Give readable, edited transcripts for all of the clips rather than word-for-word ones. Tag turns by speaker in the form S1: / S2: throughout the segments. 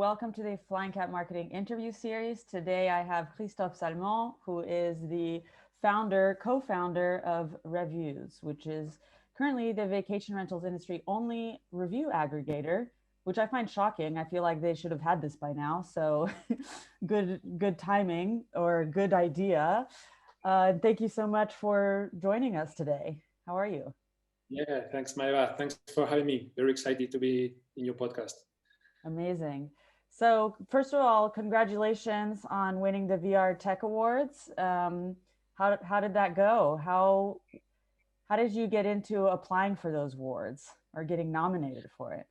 S1: welcome to the Flying Cat Marketing interview series. Today I have Christophe Salmon, who is the co-founder of Revyoos, which is currently the vacation rentals industry only review aggregator, which I find shocking. I feel like they should have had this by now. So good timing or good idea. Thank you so much for joining us today. How are you?
S2: Yeah, thanks, Mayra. Thanks for having me. Very excited to be in your podcast.
S1: Amazing. So first of all, congratulations on winning the VR Tech Awards. How did that go? How did you get into applying for those awards or getting nominated for it?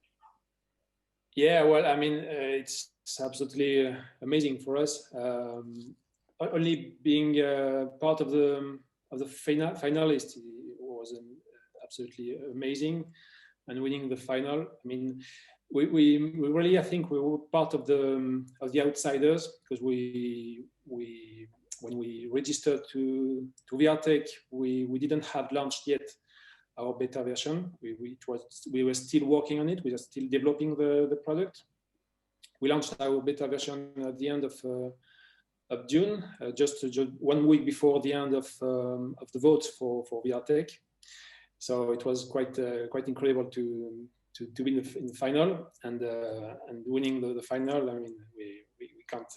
S2: Yeah, well, I mean, it's absolutely amazing for us. Only being part of the finalist was absolutely amazing, and winning the final. I mean, we really, I think we were part of the outsiders, because we when we registered to VRTech, we didn't have launched yet our beta version. We were still working on it. We are still developing the product. We launched our beta version at the end of June, just 1 week before the end of the votes for VRTech. So it was quite incredible to win in the final, and winning the final. I mean, we can't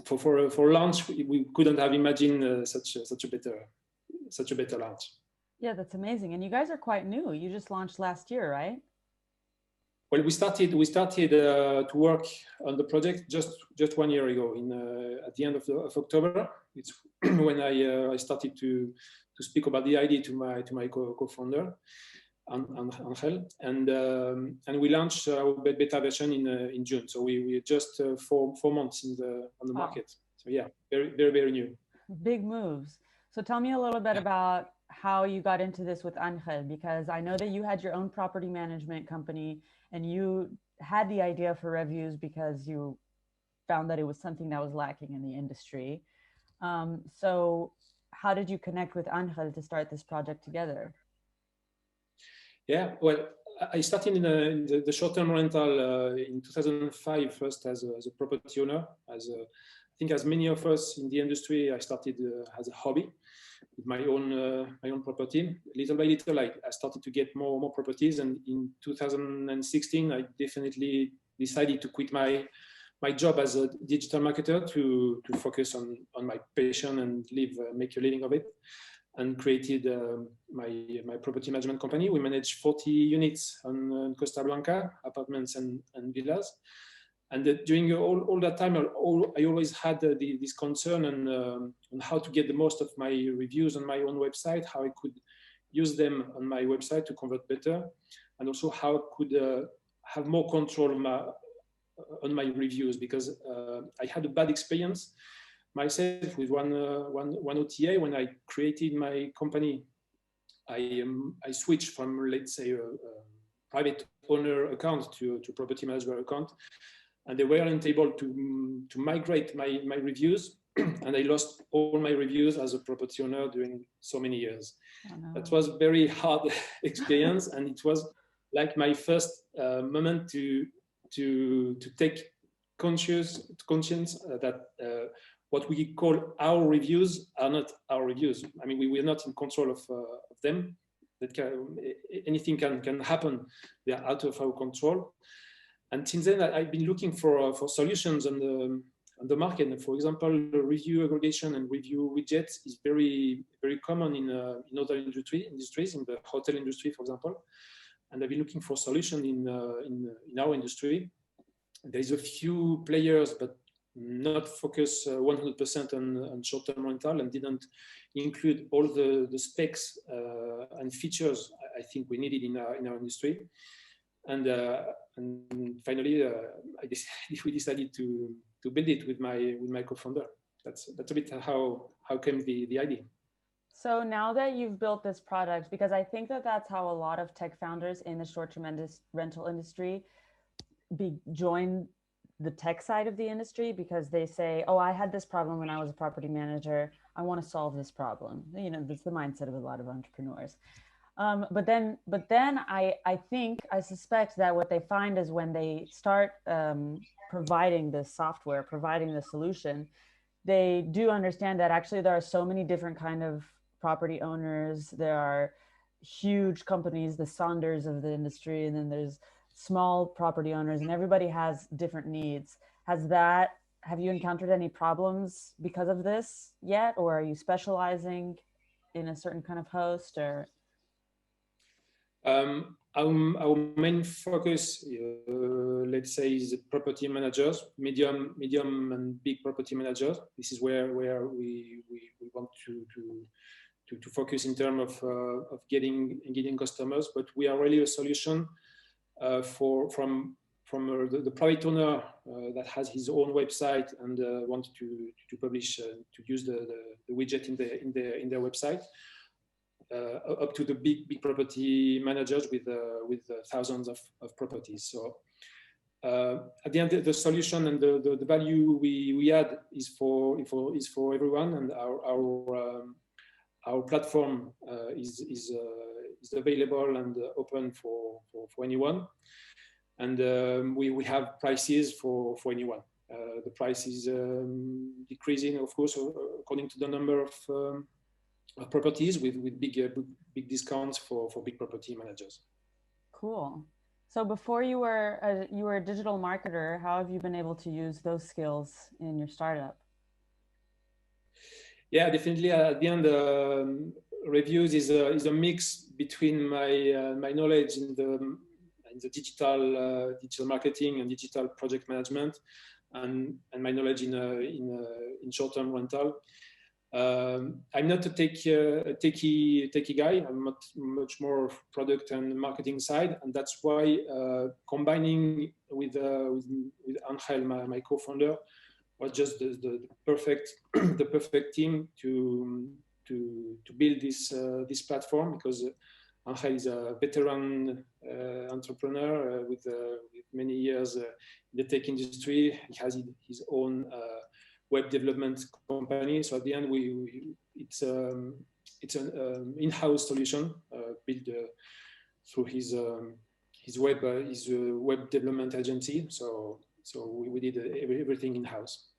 S2: for launch. We couldn't have imagined such a better launch.
S1: Yeah, that's amazing. And you guys are quite new. You just launched last year, right?
S2: Well, we started to work on the project just 1 year ago. At the end of October, it's when I started to speak about the idea to my co-founder, Angel, and we launched our beta version in June. So we just 4 months on the market. So yeah, very new.
S1: Big moves. So tell me a little bit about how you got into this with Angel, because I know that you had your own property management company and you had the idea for Revyoos because you found that it was something that was lacking in the industry. So how did you connect with Angel to start this project together?
S2: Yeah, well, I started in the short-term rental in 2005 first as a property owner. I think as many of us in the industry, I started as a hobby with my own property. Little by little, I started to get more properties, and in 2016, I definitely decided to quit my job as a digital marketer to focus on my passion and make a living of it, and created my property management company. We manage 40 units on Costa Blanca, apartments and villas. And during all that time, I always had this concern on how to get the most of my reviews on my own website, how I could use them on my website to convert better, and also how I could have more control on my reviews, because I had a bad experience myself with one OTA. When I created my company, I switched from, let's say, a private owner account to property manager account, and they weren't able to migrate my reviews, and I lost all my reviews as a property owner during so many years. Oh, no. That was a very hard experience, and it was like my first moment to take conscience that what we call our reviews are not our reviews. I mean, we are not in control of them. Anything can happen. They are out of our control. And since then, I've been looking for solutions on the market. And for example, review aggregation and review widgets is very common in other industries, in the hotel industry, for example. And I've been looking for solutions in our industry. There is a few players, but not focus 100% on short-term rental, and didn't include all the specs and features I think we needed in our industry. And finally, we decided to build it with my co-founder. That's a bit how came the idea.
S1: So now that you've built this product, because I think that's how a lot of tech founders in the short-term rental industry join the tech side of the industry, because they say, oh, I had this problem when I was a property manager. I want to solve this problem. You know, that's the mindset of a lot of entrepreneurs. But then I suspect that what they find is when they start providing the software, providing the solution, they do understand that actually there are so many different kind of property owners. There are huge companies, the Saunders of the industry, and then there's small property owners, and everybody has different needs. Have you encountered any problems because of this yet, or are you specializing in a certain kind of host? Or
S2: our main focus, let's say, is property managers, medium and big property managers. This is where we want to focus in terms of getting customers. But we are really a solution from the private owner that has his own website and wants to publish to use the widget in their website. Up to the big property managers with thousands of properties. So at the end, the solution and the value we add is for everyone, and our platform is available and open for anyone. And we have prices for anyone. The price is decreasing, of course, according to the number of properties, with big discounts for big property managers.
S1: Cool. So before you were a digital marketer, how have you been able to use those skills in your startup?
S2: Yeah, definitely. At the end, Revyoos is a mix between my knowledge in the digital marketing and digital project management, and my knowledge in short-term rental. I'm not a techie guy. I'm much more product and marketing side, and that's why combining with Angel, my co-founder, was just the perfect team to build this platform, because Angel is a veteran entrepreneur with many years in the tech industry. He has his own web development company. So at the end, it's an in-house solution built through his web development agency. So we did everything in-house.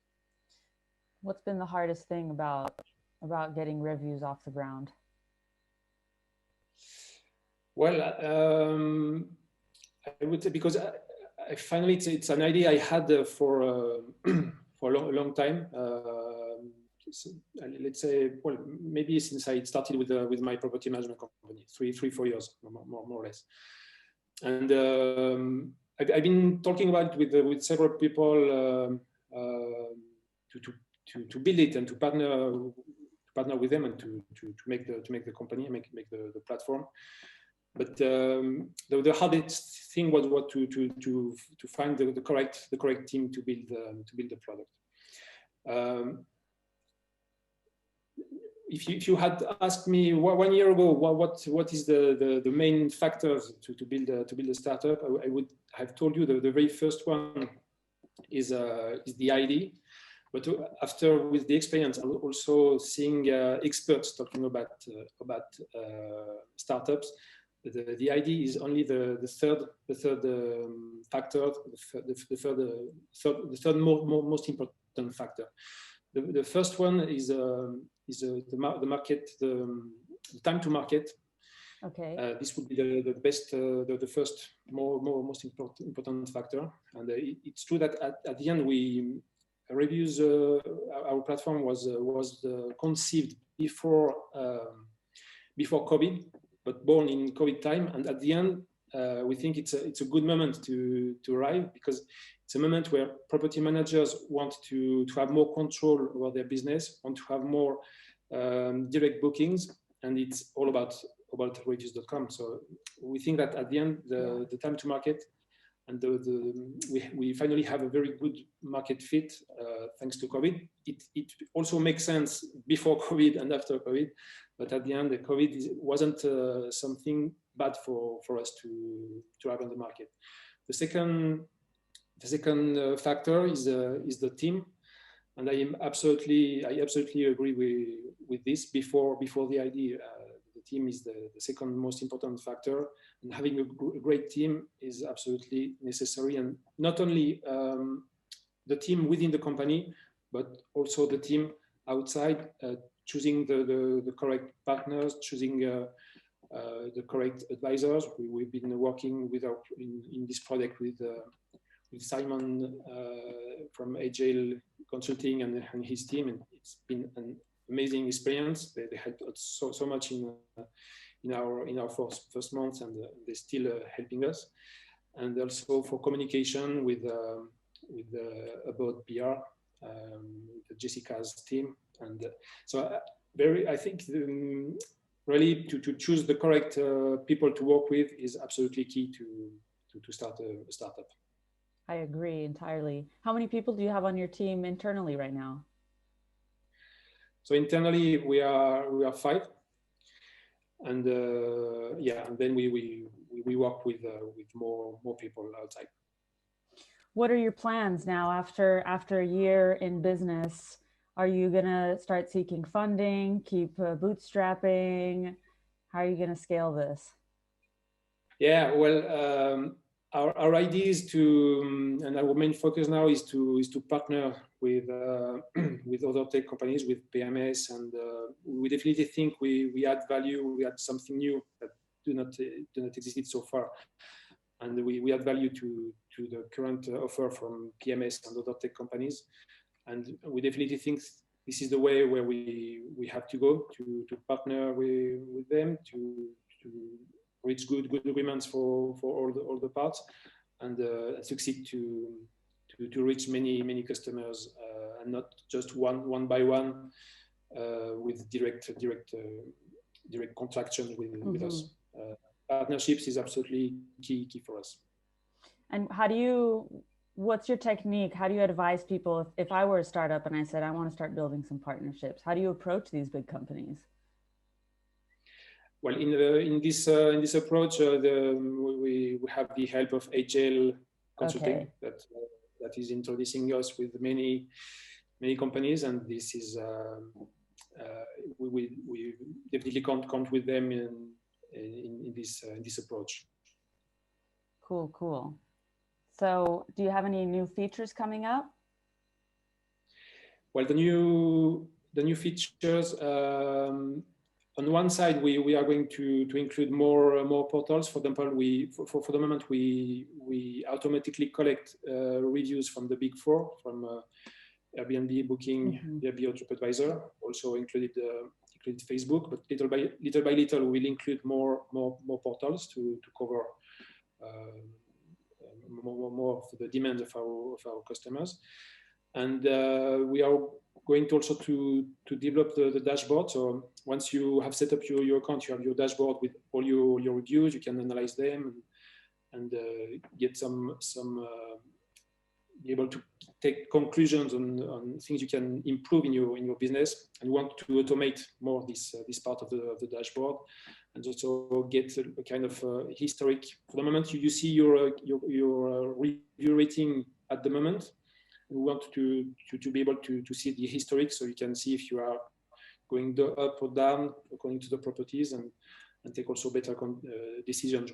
S1: What's been the hardest thing about getting Revyoos off the ground?
S2: Well, I would say, because I finally, it's an idea I had for a long time. So let's say, well, maybe since I started with my property management company, 4 years, more or less. And I've been talking about it with several people to build it and to partner with them and to make the company, make the platform. But the hardest thing was to find the correct team to build the product. If you had asked me 1 year ago what is the main factors to build a startup, I would have told you the very first one is the idea. But after, with the experience, and also seeing experts talking about startups, the idea is only the third factor, the third most important factor. The first one is the market, the time to market.
S1: Okay.
S2: This would be the best, the first most important factor. And it's true that at the end, Revyoos, our platform was conceived before COVID, but born in COVID time. And at the end, we think it's a good moment to arrive, because it's a moment where property managers want to have more control over their business, want to have more direct bookings, and it's all about Revyoos.com. So we think that at the end, the time to market, and we finally have a very good market fit thanks to COVID. It also makes sense before COVID and after COVID, but at the end, the COVID wasn't something bad for us to have on the market. The second factor is the team, and I absolutely agree with this. Before the idea, team is the second most important factor, and having a great team is absolutely necessary. And not only the team within the company, but also the team outside, choosing the correct partners, choosing the correct advisors. We've been working with in this project with Simon from Agile Consulting and his team, and it's been an amazing experience. They helped us so much in our first months, and they're still helping us. And also for communication with about PR, Jessica's team, and so I think really to choose the correct people to work with is absolutely key to start a startup.
S1: I agree entirely. How many people do you have on your team internally right now?
S2: So internally we are 5, and yeah, and then we work with more people outside.
S1: What are your plans now after a year in business? Are you gonna start seeking funding, keep bootstrapping? How are you gonna scale this?
S2: Yeah, well, our idea is to, and our main focus now is to partner with with other tech companies, with PMS, and we definitely think we add value. We add something new that do not exist so far, and we add value to the current offer from PMS and other tech companies, and we definitely think this is the way where we have to go to partner with them to reach good agreements for all the parts, and succeed to reach many customers, and not just one by one, with direct contractions with us. Partnerships is absolutely key for us.
S1: And what's your technique? How do you advise people if I were a startup and I said I want to start building some partnerships? How do you approach these big companies?
S2: Well, in this approach, we have the help of Agile Consulting, okay, that is introducing us with many companies, and this is we definitely count with them in this approach.
S1: Cool. So, do you have any new features coming up?
S2: Well, the new features. On one side, we are going to include more portals. For example, for the moment we automatically collect reviews from the Big Four, from Airbnb, Booking, Airbnb, TripAdvisor. Also included Facebook, but little by little we will include more portals to cover more of the demand of our customers, and we are going to also to develop the dashboard. So once you have set up your account, you have your dashboard with all your reviews. You can analyze them and get some be able to take conclusions on things you can improve in your business. And we want to automate more this part of the dashboard, and also get a kind of historic. For the moment, you see your review rating at the moment. We want to be able to see the historic, so you can see if you are going up or down according to the properties, and take also better decisions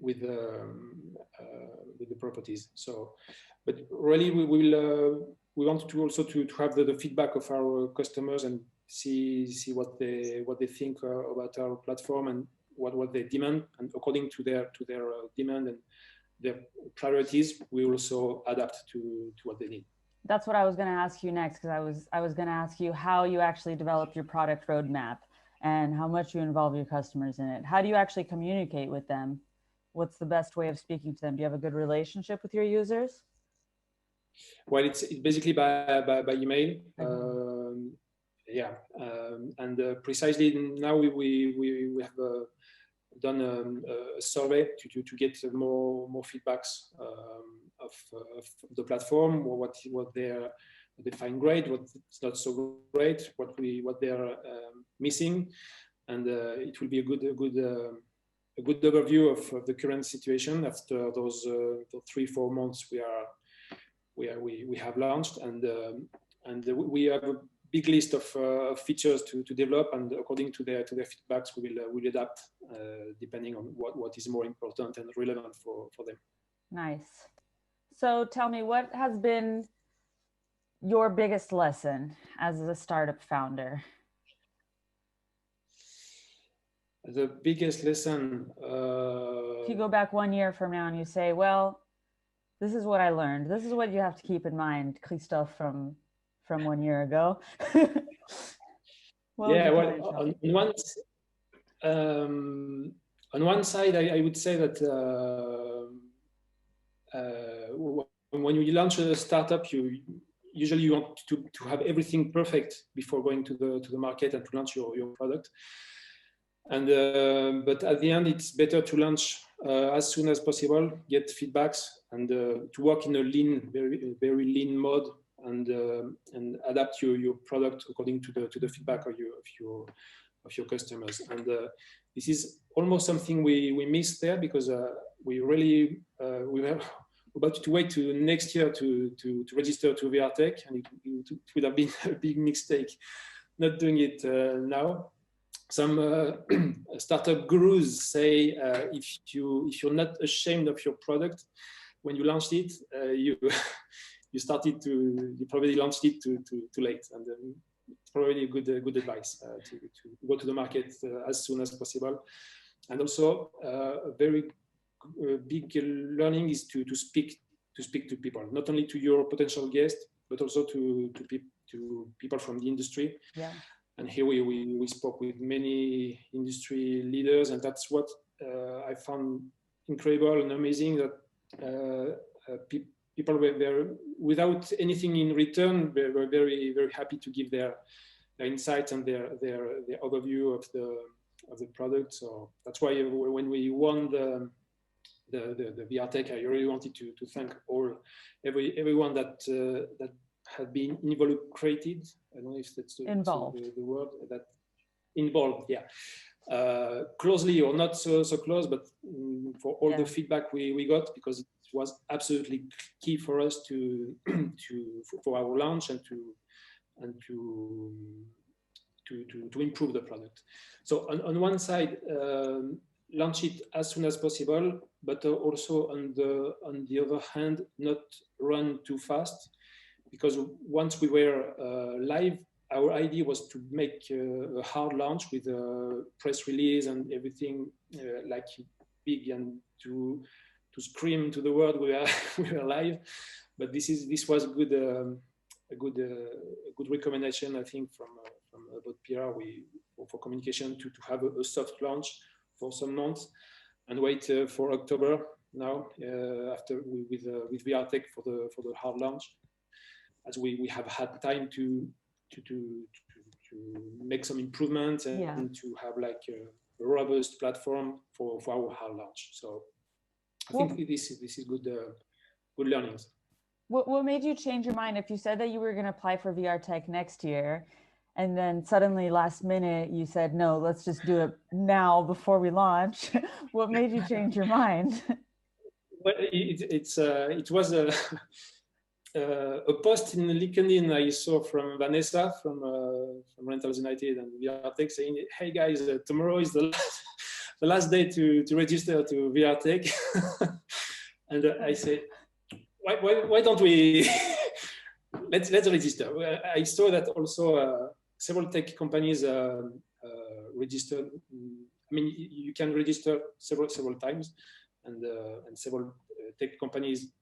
S2: with the properties. So, but really we want to also to have the feedback of our customers and see what they think about our platform and what they demand, and according to their demand and their priorities, we also adapt to what they need.
S1: That's what I was going to ask you next, because I was going to ask you how you actually develop your product roadmap and how much you involve your customers in it. How do you actually communicate with them? What's the best way of speaking to them? Do you have a good relationship with your users?
S2: Well, it's basically by email. And precisely now we have done a survey to get more feedbacks of the platform, or what they find great, what's not so great, what they're missing, and it will be a good overview of the current situation after those 3-4 months we have launched, and we have a big list of features to develop, and according to their feedbacks, we will adapt depending on what is more important and relevant for them.
S1: Nice. So tell me, what has been your biggest lesson as a startup founder?
S2: The biggest lesson.
S1: If you go back 1 year from now and you say, well, this is what I learned. This is what you have to keep in mind, Christophe, from 1 year ago.
S2: Yeah, well, on one side, I would say that when you launch a startup, you usually want to have everything perfect before going to the market and to launch your product. And but at the end, it's better to launch as soon as possible, get feedbacks, and to work in a lean, very lean mode, and adapt your product according to the feedback of your customers. And this is almost something we missed there, because we really we were about to wait to next year to register to VRTech, and it would have been a big mistake not doing it now. Some startup gurus say if you're not ashamed of your product when you launched it, you probably launched it too late, and it's probably a good advice to go to the market as soon as possible. And also a very big learning is to speak to people, not only to your potential guests, but also to people from the industry.
S1: Yeah.
S2: And here we spoke with many industry leaders, and that's what I found incredible and amazing, that people were without anything in return, they were very, very happy to give their insights and their overview of the product. So that's why when we won the VRTech, I really wanted to thank everyone that had been involucrated. I don't know if that's
S1: involved.
S2: The word, that involved, yeah. Closely or not so close, but for all the feedback we got, because it was absolutely key for us for our launch and to improve the product. So on one side, launch it as soon as possible, but also on the other hand, not run too fast, because once we were live, our idea was to make a hard launch with a press release and everything like big, and to scream to the world we were live. But this was a good recommendation, I think, from about PR for communication to have a soft launch for some months and wait for October now after with VRTech for the hard launch, as we have had time to make some improvements and to have like a robust platform for our hard launch. So I think this is good learnings.
S1: What made you change your mind? If you said that you were going to apply for VRTech next year, and then suddenly last minute you said, no, let's just do it now before we launch. What made you change your mind?
S2: Well, it was a post in LinkedIn I saw from Vanessa from Rentals United and VRTech saying, hey guys, tomorrow is the last day to register to VRTech. And I said, why don't we let's register. I saw that also several tech companies registered. I mean, you can register several times, and several tech companies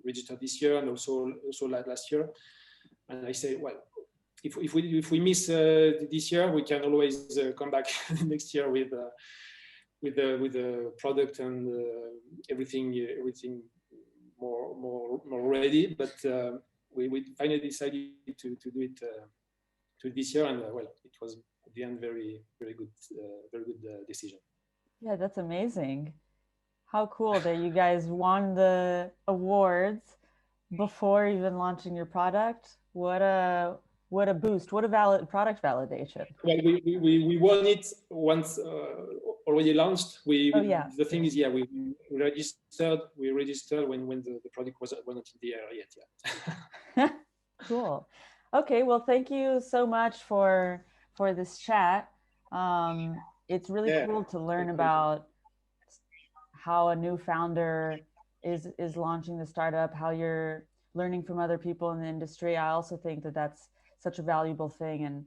S2: registered this year and also last year. And I say, well, if we miss this year, we can always come back next year with the product and everything more ready. But we finally decided to do it to this year, and well, it was at the end very good decision.
S1: Yeah, that's amazing. How cool that you guys won the awards before even launching your product. What a boost. What a valid product validation.
S2: Well, we won it once already launched. The thing is, we registered when the product was not in the air yet.
S1: Cool. Okay, well, thank you so much for this chat. It's really
S2: Yeah,
S1: cool to learn
S2: thank you.
S1: about how a new founder is launching the startup, how you're learning from other people in the industry. I also think that that's such a valuable thing, and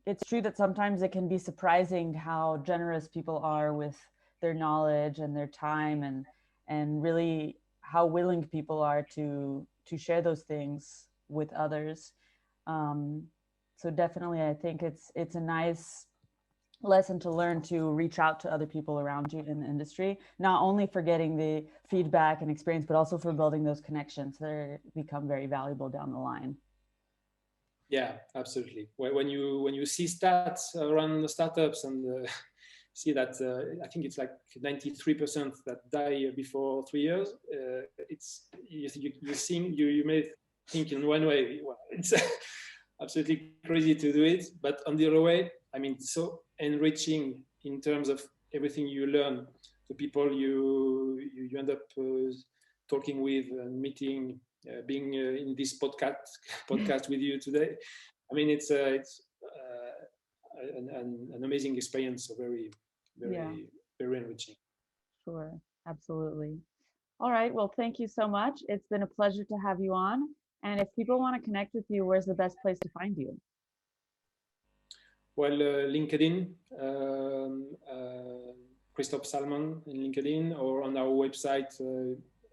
S1: it's true that sometimes it can be surprising how generous people are with their knowledge and their time, and really how willing people are to share those things with others. Um, so definitely, I think it's a nice lesson to learn to reach out to other people around you in the industry, not only for getting the feedback and experience, but also for building those connections that become very valuable down the line.
S2: Yeah, absolutely. When you see stats around the startups and see that I think it's like 93% that die before 3 years. It's you may think in one way, well, it's absolutely crazy to do it, but on the other way, I mean, it's so enriching in terms of everything you learn, the people you end up talking with and meeting, being in this podcast with you today. I mean, it's an amazing experience, so very,
S1: Yeah,
S2: very enriching.
S1: sure. Absolutely. All right. Well, thank you so much. It's been a pleasure to have you on. And if people want to connect with you, where's the best place to find you?
S2: Well, LinkedIn, Christophe Salmon in LinkedIn, or on our website,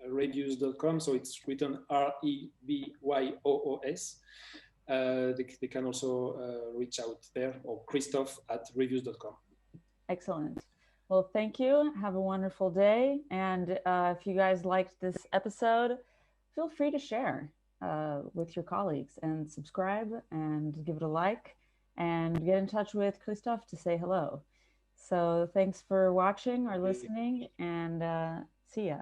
S2: revyoos.com. So it's written Revyoos. They can also reach out there, or Christophe at revyoos.com.
S1: Excellent. Well, thank you. Have a wonderful day. And if you guys liked this episode, feel free to share with your colleagues and subscribe and give it a like and get in touch with Christophe to say hello. So thanks for watching or listening, and see ya.